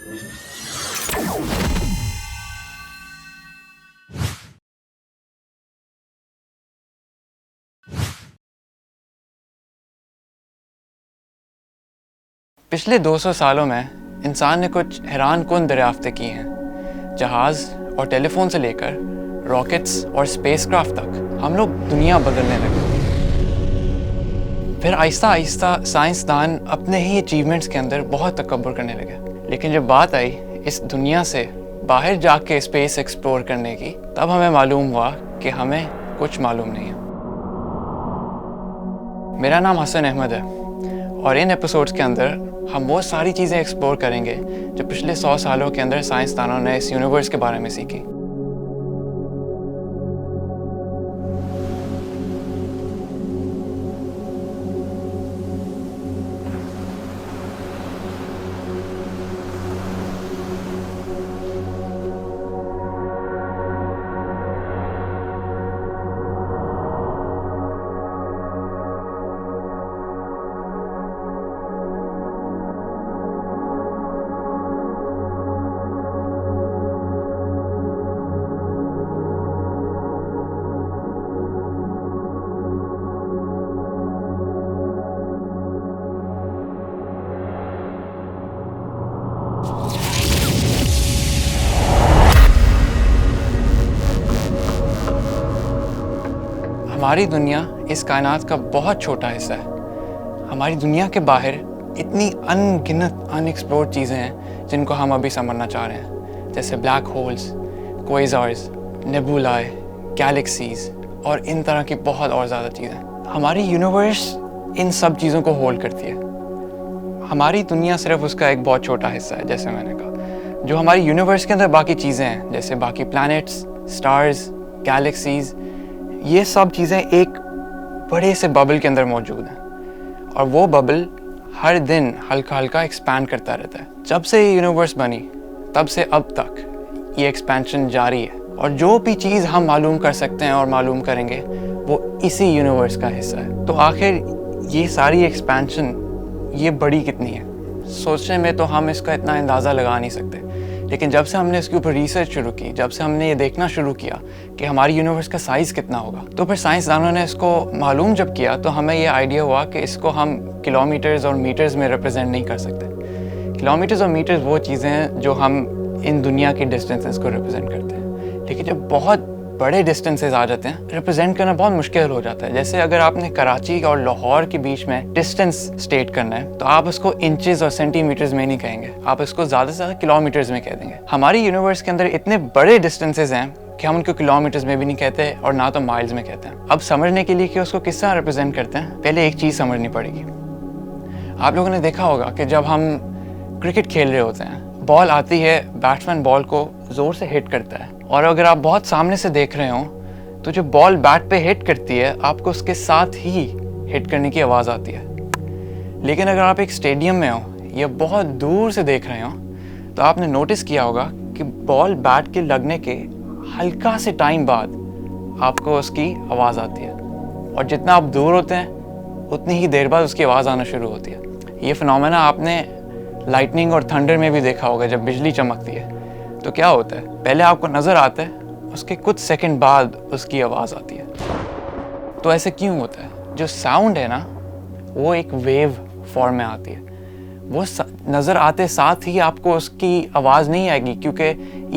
पिछले 200 सालों में इंसान ने कुछ हैरानकुन दरियाफ्तें की हैं। जहाज़ और टेलीफोन से लेकर रॉकेट्स और स्पेसक्राफ्ट तक हम लोग दुनिया बदलने लगे। फिर आहिस्ता आहिस्ता साइंसदान अपने ही अचीवमेंट्स के अंदर बहुत तकब्बुर करने लगे। लेकिन जब बात आई इस दुनिया से बाहर जाके स्पेस एक्सप्लोर करने की, तब हमें मालूम हुआ कि हमें कुछ मालूम नहीं है। मेरा नाम हसन अहमद है और इन एपिसोड्स के अंदर हम वो सारी चीज़ें एक्सप्लोर करेंगे जो पिछले 100 सालों के अंदर साइंसदानों ने इस यूनिवर्स के बारे में सीखी। हमारी दुनिया इस कायनात का बहुत छोटा हिस्सा है। हमारी दुनिया के बाहर इतनी अनगिनत अनएक्सप्लोर्ड चीज़ें हैं जिनको हम अभी समझना चाह रहे हैं, जैसे ब्लैक होल्स, क्वेज़ार्स, नेबुलाए, गैलेक्सीज और इन तरह की बहुत और ज़्यादा चीज़ें। हमारी यूनिवर्स इन सब चीज़ों को होल्ड करती है। हमारी दुनिया सिर्फ उसका एक बहुत छोटा हिस्सा है। जैसे मैंने कहा, जो हमारी यूनिवर्स के अंदर बाकी चीज़ें हैं, जैसे बाकी प्लैनेट्स, स्टार्स, गैलेक्सीज, ये सब चीज़ें एक बड़े से बबल के अंदर मौजूद हैं और वो बबल हर दिन हल्का हल्का एक्सपैंड करता रहता है। जब से ये यूनिवर्स बनी तब से अब तक ये एक्सपेंशन जारी है और जो भी चीज़ हम मालूम कर सकते हैं और मालूम करेंगे वो इसी यूनिवर्स का हिस्सा है। तो आखिर ये सारी एक्सपेंशन ये बड़ी कितनी है, सोचने में तो हम इसका इतना अंदाज़ा लगा नहीं सकते। लेकिन जब से हमने इसके ऊपर रिसर्च शुरू की, जब से हमने ये देखना शुरू किया कि हमारी यूनिवर्स का साइज़ कितना होगा, तो फिर साइंसदानों ने इसको मालूम जब किया तो हमें ये आइडिया हुआ कि इसको हम किलोमीटर्स और मीटर्स में रिप्रेजेंट नहीं कर सकते। किलोमीटर्स और मीटर्स वो चीज़ें हैं जो हम इन दुनिया की डिस्टेंसेस को रिप्रेजेंट करते हैं, लेकिन जब बहुत बड़े डिस्टेंसेस आ जाते हैं रिप्रेजेंट करना बहुत मुश्किल हो जाता है। जैसे अगर आपने कराची और लाहौर के बीच में डिस्टेंस स्टेट करना है तो आप उसको इंचेस और सेंटीमीटर्स में नहीं कहेंगे, आप इसको ज़्यादा से ज़्यादा किलोमीटर्स में कह देंगे। हमारी यूनिवर्स के अंदर इतने बड़े डिस्टेंसेस हैं कि हम उनको किलोमीटर्स में भी नहीं कहते और ना तो माइल्स में कहते हैं। अब समझने के लिए कि उसको किस तरह रिप्रेजेंट करते हैं, पहले एक चीज़ समझनी पड़ेगी। आप लोगों ने देखा होगा कि जब हम क्रिकेट खेल रहे होते हैं, बॉल आती है, बैट्समैन बॉल को ज़ोर से हिट करता है और अगर आप बहुत सामने से देख रहे हो तो जो बॉल बैट पे हिट करती है आपको उसके साथ ही हिट करने की आवाज़ आती है। लेकिन अगर आप एक स्टेडियम में हो या बहुत दूर से देख रहे हो तो आपने नोटिस किया होगा कि बॉल बैट के लगने के हल्का से टाइम बाद आपको उसकी आवाज़ आती है और जितना आप दूर होते हैं उतनी ही देर बाद उसकी आवाज़ आना शुरू होती है। ये फिनोमेना आपने लाइटनिंग और थंडर में भी देखा होगा। जब बिजली चमकती है तो क्या होता है, पहले आपको नज़र आता है, उसके कुछ सेकंड बाद उसकी आवाज़ आती है। तो ऐसे क्यों होता है? जो साउंड है ना वो एक वेव फॉर्म में आती है। वो नज़र आते साथ ही आपको उसकी आवाज़ नहीं आएगी, क्योंकि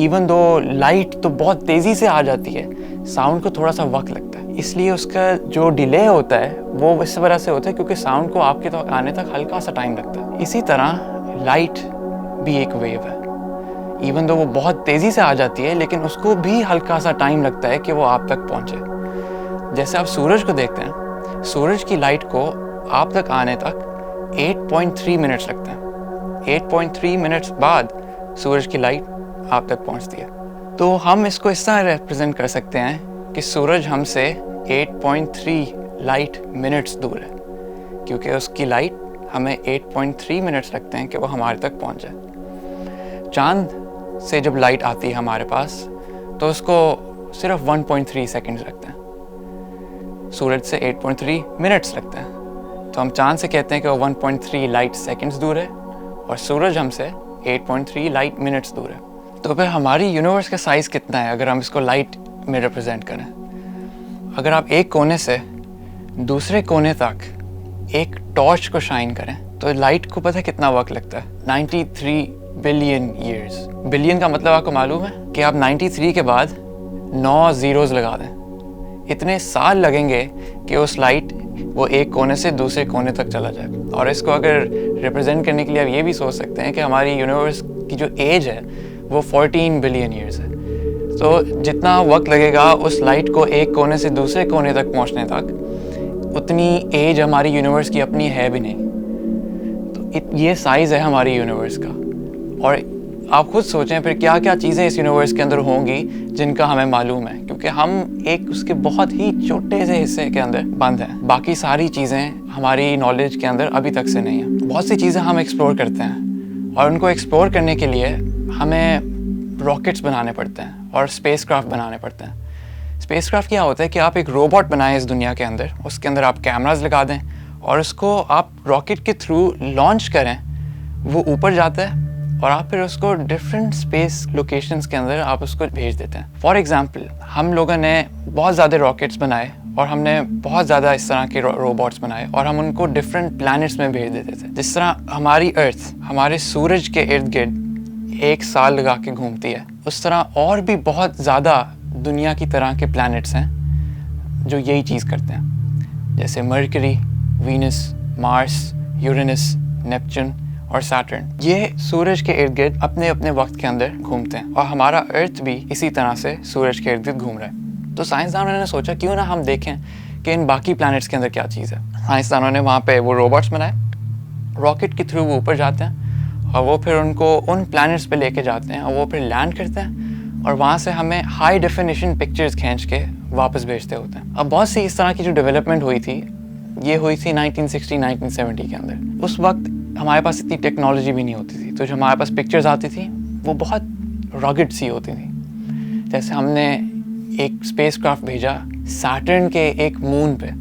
इवन दो लाइट तो बहुत तेज़ी से आ जाती है, साउंड को थोड़ा सा वक्त लगता है। इसलिए उसका जो डिले होता है वो इस वजह से होता है क्योंकि साउंड को आपके तक आने तक हल्का सा टाइम लगता है। इसी तरह लाइट भी एक वेव है। इवन दो वो बहुत तेज़ी से आ जाती है लेकिन उसको भी हल्का सा टाइम लगता है कि वो आप तक पहुँचे। जैसे आप सूरज को देखते हैं, सूरज की लाइट को आप तक आने तक 8.3 मिनट्स लगते हैं। 8.3 मिनट्स बाद सूरज की लाइट आप तक पहुँचती है। तो हम इसको इस तरह रिप्रेजेंट कर सकते हैं कि सूरज हमसे 8.3 लाइट मिनट्स दूर है, क्योंकि उसकी लाइट हमें 8.3 मिनट्स लगते हैं कि वो हमारे तक पहुँच जाए। चाँद से जब लाइट आती है हमारे पास तो उसको सिर्फ 1.3 सेकंड्स लगते हैं, सूरज से 8.3 मिनट्स लगते हैं। तो हम चाँद से कहते हैं कि वो 1.3 लाइट सेकंड्स दूर है और सूरज हमसे 8.3 लाइट मिनट्स दूर है। तो फिर हमारी यूनिवर्स का साइज़ कितना है अगर हम इसको लाइट में रिप्रेजेंट करें? अगर आप एक कोने से दूसरे कोने तक एक टॉर्च को शाइन करें तो लाइट को पता है कितना वक्त लगता है? 93 बिलियन ईयर्स। बिलियन का मतलब आपको मालूम है कि आप 93 के बाद 9 ज़ीरोज़ लगा दें, इतने साल लगेंगे कि उस लाइट वो एक कोने से दूसरे कोने तक चला जाए। और इसको अगर रिप्रेजेंट करने के लिए आप ये भी सोच सकते हैं कि हमारी यूनिवर्स की जो एज है वो 14 बिलियन ईयर्स है। तो जितना वक्त लगेगा उस लाइट को एक कोने से दूसरे कोने तक पहुंचने तक, उतनी एज हमारी यूनिवर्स की अपनी है भी नहीं। तो ये साइज़ है हमारी यूनिवर्स का। और आप खुद सोचें फिर क्या क्या चीज़ें इस यूनिवर्स के अंदर होंगी जिनका हमें मालूम है, क्योंकि हम एक उसके बहुत ही छोटे से हिस्से के अंदर बंद हैं। बाकी सारी चीज़ें हमारी नॉलेज के अंदर अभी तक से नहीं है। बहुत सी चीज़ें हम एक्सप्लोर करते हैं और उनको एक्सप्लोर करने के लिए हमें रॉकेट्स बनाने पड़ते हैं और स्पेसक्राफ्ट बनाने पड़ते हैं। स्पेसक्राफ्ट क्या होता है कि आप एक रोबोट बनाएं इस दुनिया के अंदर, उसके अंदर आप कैमरास लगा दें और उसको आप रॉकेट के थ्रू लॉन्च करें, वो ऊपर जाता है और आप फिर उसको डिफरेंट स्पेस लोकेशंस के अंदर आप उसको भेज देते हैं। फॉर एग्जांपल हम लोगों ने बहुत ज़्यादा रॉकेट्स बनाए और हमने बहुत ज़्यादा इस तरह के रोबोट्स बनाए और हम उनको डिफरेंट प्लैनेट्स में भेज देते थे। जिस तरह हमारी अर्थ हमारे सूरज के इर्द गिर्द 1 साल लगा के घूमती है, उस तरह और भी बहुत ज़्यादा दुनिया की तरह के प्लैनेट्स हैं जो यही चीज़ करते हैं, जैसे mercury, Venus, Mars, Uranus, Neptune और सैटर्न। ये सूरज के इर्द गिर्द अपने अपने वक्त के अंदर घूमते हैं और हमारा अर्थ भी इसी तरह से सूरज के इर्द गिर्द घूम रहा है। तो साइंसदानों ने सोचा क्यों ना हम देखें कि इन बाकी प्लैनेट्स के अंदर क्या चीज़ है। साइंसदानों ने वहाँ पे वो रोबोट्स बनाए, रॉकेट के थ्रू वो ऊपर जाते हैं और वो फिर उनको उन प्लैनेट्स पे लेके जाते हैं और वो फिर लैंड करते हैं और वहाँ से हमें हाई डेफिनेशन पिक्चर्स खींच के वापस भेजते होते हैं। अब बहुत सी इस तरह की जो डेवलपमेंट हुई थी, ये हुई थी 1960-1970 के अंदर। उस वक्त हमारे पास इतनी टेक्नोलॉजी भी नहीं होती थी, तो जो हमारे पास पिक्चर्स आती थी वो बहुत रॉकेट सी होती थी। जैसे हमने एक स्पेसक्राफ्ट भेजा सैटर्न के एक मून पे,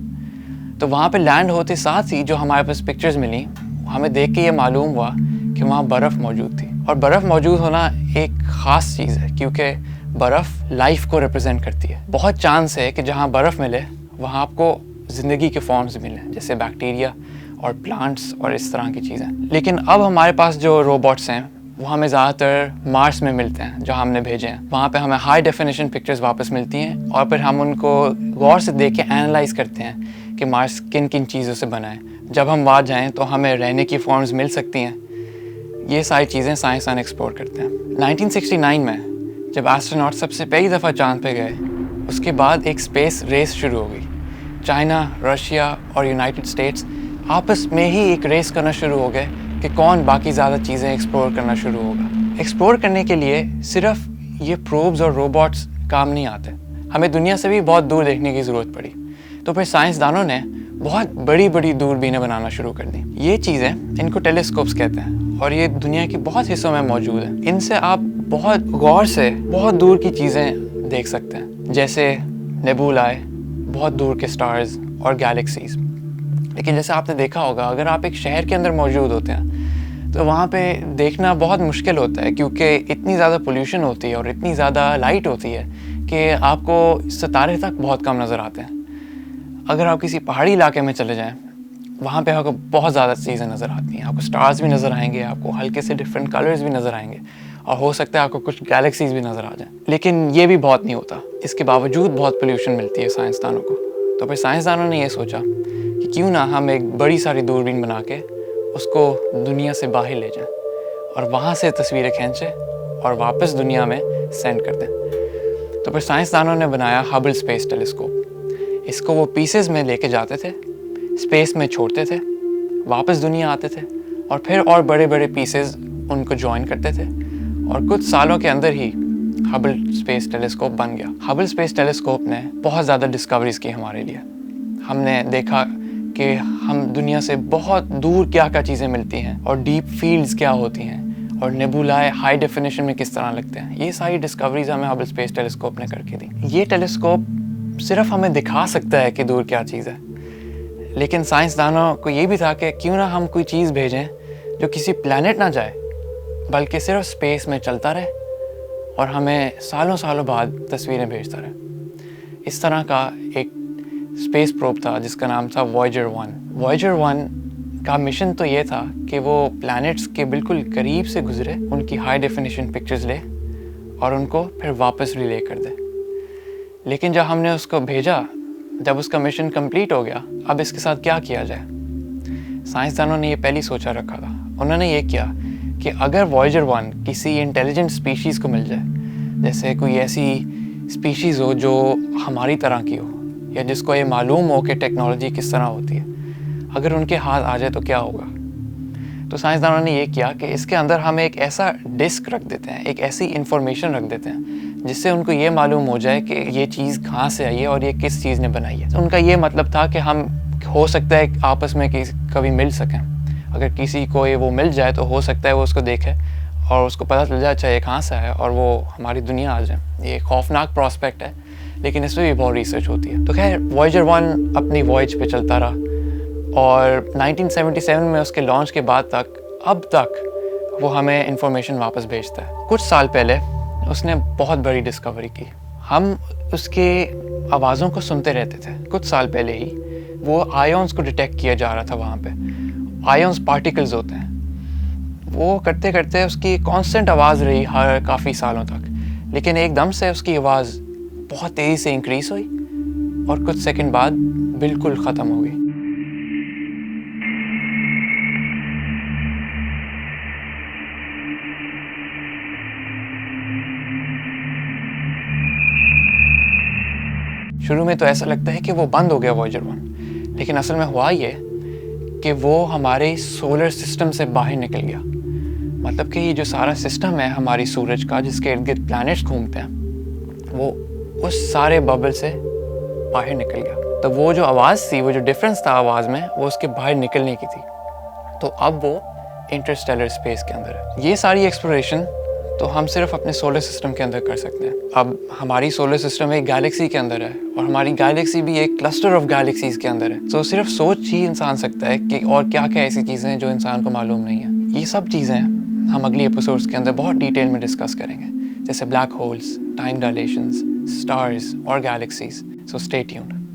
तो वहाँ पे लैंड होते साथ ही जो हमारे पास पिक्चर्स मिली, हमें देख के ये मालूम हुआ कि वहाँ बर्फ़ मौजूद थी। और बर्फ़ मौजूद होना एक ख़ास चीज़ है क्योंकि बर्फ़ लाइफ को रिप्रेजेंट करती है। बहुत चांस है कि जहाँ बर्फ़ मिले वहाँ आपको ज़िंदगी के फॉर्म्स मिले, जैसे बैक्टीरिया और प्लांट्स और इस तरह की चीज़ें। लेकिन अब हमारे पास जो रोबोट्स हैं वो हमें ज़्यादातर मार्स में मिलते हैं, जहाँ हमने भेजे हैं। वहाँ पे हमें हाई डेफिनेशन पिक्चर्स वापस मिलती हैं और फिर हम उनको गौर से देख के एनालाइज करते हैं कि मार्स किन किन चीज़ों से बना है। जब हम वहाँ जाएँ तो हमें रहने की फॉर्म्स मिल सकती हैं। ये सारी चीज़ें साइंसदान एक्सप्लोर करते हैं। 1969 में जब एस्ट्रोनॉट सबसे पहली दफ़ा चांद पे गए, उसके बाद एक स्पेस रेस शुरू हो गई। चाइना, रशिया और यूनाइटेड स्टेट्स आपस में ही एक रेस करना शुरू हो गए कि कौन बाकी ज़्यादा चीज़ें एक्सप्लोर करना शुरू होगा। एक्सप्लोर करने के लिए सिर्फ ये प्रोब्स और रोबोट्स काम नहीं आते, हमें दुनिया से भी बहुत दूर देखने की ज़रूरत पड़ी। तो फिर साइंसदानों ने बहुत बड़ी बड़ी दूरबीनें बनाना शुरू कर दी। ये चीज़ें, इनको टेलीस्कोप्स कहते हैं और ये दुनिया के बहुत हिस्सों में मौजूद हैं। इनसे आप बहुत गौर से बहुत दूर की चीज़ें देख सकते हैं, जैसे नेबुलाए, बहुत दूर के स्टार्स और गैलेक्सीज। लेकिन जैसे आपने देखा होगा, अगर आप एक शहर के अंदर मौजूद होते हैं तो वहाँ पे देखना बहुत मुश्किल होता है क्योंकि इतनी ज़्यादा पोल्यूशन होती है और इतनी ज़्यादा लाइट होती है कि आपको सितारे तक बहुत कम नज़र आते हैं। अगर आप किसी पहाड़ी इलाके में चले जाएं, वहाँ पे आपको बहुत ज़्यादा चीज़ें नज़र आती हैं। आपको स्टार्स भी नज़र आएंगे, आपको हल्के से डिफरेंट कलर्स भी नज़र आएंगे और हो सकता है आपको कुछ गैलेक्सीज भी नज़र आ जाएं। लेकिन ये भी बहुत नहीं होता, इसके बावजूद बहुत पोल्यूशन मिलती है साइंसदानों को। तो फिर साइंसदानों ने ये सोचा कि क्यों ना हम एक बड़ी सारी दूरबीन बना के उसको दुनिया से बाहर ले जाएं और वहाँ से तस्वीरें खींचें और वापस दुनिया में सेंड कर दें। तो फिर साइंसदानों ने बनाया हबल स्पेस टेलीस्कोप। इसको वो पीसेस में लेके जाते थे, स्पेस में छोड़ते थे, वापस दुनिया आते थे और फिर और बड़े बड़े पीसेस उनको ज्वाइन करते थे और कुछ सालों के अंदर ही हबल स्पेस टेलीस्कोप बन गया। हबल स्पेस टेलीस्कोप ने बहुत ज़्यादा डिस्कवरीज की हमारे लिए। हमने देखा कि हम दुनिया से बहुत दूर क्या क्या चीज़ें मिलती हैं और डीप फील्ड्स क्या होती हैं और नेबुलाए हाई डेफिनेशन में किस तरह लगते हैं। ये सारी डिस्कवरीज हमें हबल स्पेस टेलीस्कोप ने करके दी। ये टेलीस्कोप सिर्फ हमें दिखा सकता है कि दूर क्या चीज़ है, लेकिन साइंसदानों को ये भी था कि क्यों ना हम कोई चीज़ भेजें जो किसी प्लैनेट ना जाए बल्कि सिर्फ स्पेस में चलता रहे और हमें सालों सालों बाद तस्वीरें भेजता रहे। इस तरह का एक स्पेस प्रोब था जिसका नाम था वॉयेजर 1। वॉयेजर 1 का मिशन तो ये था कि वो प्लैनेट्स के बिल्कुल करीब से गुजरे, उनकी हाई डेफिनेशन पिक्चर्स ले और उनको फिर वापस रिले कर दे। लेकिन जब हमने उसको भेजा, जब उसका मिशन कंप्लीट हो गया, अब इसके साथ क्या किया जाए? साइंसदानों ने ये पहले सोचा रखा था। उन्होंने ये किया कि अगर वॉयेजर 1 किसी इंटेलिजेंट स्पीशीज़ को मिल जाए, जैसे कोई ऐसी स्पीशीज़ हो जो हमारी तरह की हो या जिसको ये मालूम हो कि टेक्नोलॉजी किस तरह होती है, अगर उनके हाथ आ जाए तो क्या होगा? तो साइंसदानों ने ये किया कि इसके अंदर हम एक ऐसा डिस्क रख देते हैं, एक ऐसी इंफॉर्मेशन रख देते हैं जिससे उनको ये मालूम हो जाए कि ये चीज़ कहाँ से आई है और ये किस चीज़ ने बनाई है। तो उनका ये मतलब था कि हम हो सकता है आपस में कभी मिल सकें। अगर किसी को ये वो मिल जाए तो हो सकता है वो उसको देखे और उसको पता चल जाए अच्छा ये कहाँ से है और वो हमारी दुनिया आ जाए। ये खौफनाक प्रॉस्पेक्ट है, लेकिन इसमें भी बहुत रिसर्च होती है। तो खैर वॉयेजर 1 अपनी वॉयज पे चलता रहा और 1977 में उसके लॉन्च के बाद तक अब तक वो हमें इंफॉर्मेशन वापस भेजता है। कुछ साल पहले उसने बहुत बड़ी डिस्कवरी की। हम उसके आवाज़ों को सुनते रहते थे। कुछ साल पहले ही वो आयोन्स को डिटेक्ट किया जा रहा था वहाँ पे। आयोन्स पार्टिकल्स होते हैं। वो करते करते उसकी कांस्टेंट आवाज़ रही हर काफ़ी सालों तक, लेकिन एकदम से उसकी आवाज़ बहुत तेज़ी से इंक्रीज़ हुई और कुछ सेकंड बाद बिल्कुल ख़त्म हो गई। शुरू में तो ऐसा लगता है कि वो बंद हो गया वॉयेजर 1, लेकिन असल में हुआ ये कि वो हमारे सोलर सिस्टम से बाहर निकल गया। मतलब कि ये जो सारा सिस्टम है हमारी सूरज का, जिसके इर्द गिर्द प्लैनेट्स घूमते हैं, वो उस सारे बबल से बाहर निकल गया। तो वो जो आवाज़ थी, वो जो डिफरेंस था आवाज़ में, वो उसके बाहर निकलने की थी। तो अब वो इंटरस्टेलर स्पेस के अंदर है। ये सारी एक्सप्लोरेशन तो हम सिर्फ अपने सोलर सिस्टम के अंदर कर सकते हैं। अब हमारी सोलर सिस्टम एक गैलेक्सी के अंदर है और हमारी गैलेक्सी भी एक क्लस्टर ऑफ गैलेक्सीज के अंदर है। तो सिर्फ सोच ही इंसान सकता है कि और क्या क्या ऐसी चीज़ें हैं जो इंसान को मालूम नहीं है। ये सब चीज़ें हम अगली एपिसोड्स के अंदर बहुत डिटेल में डिस्कस करेंगे, जैसे ब्लैक होल्स, टाइम डायलेशंस, स्टार्स और गैलेक्सीज। So stay tuned.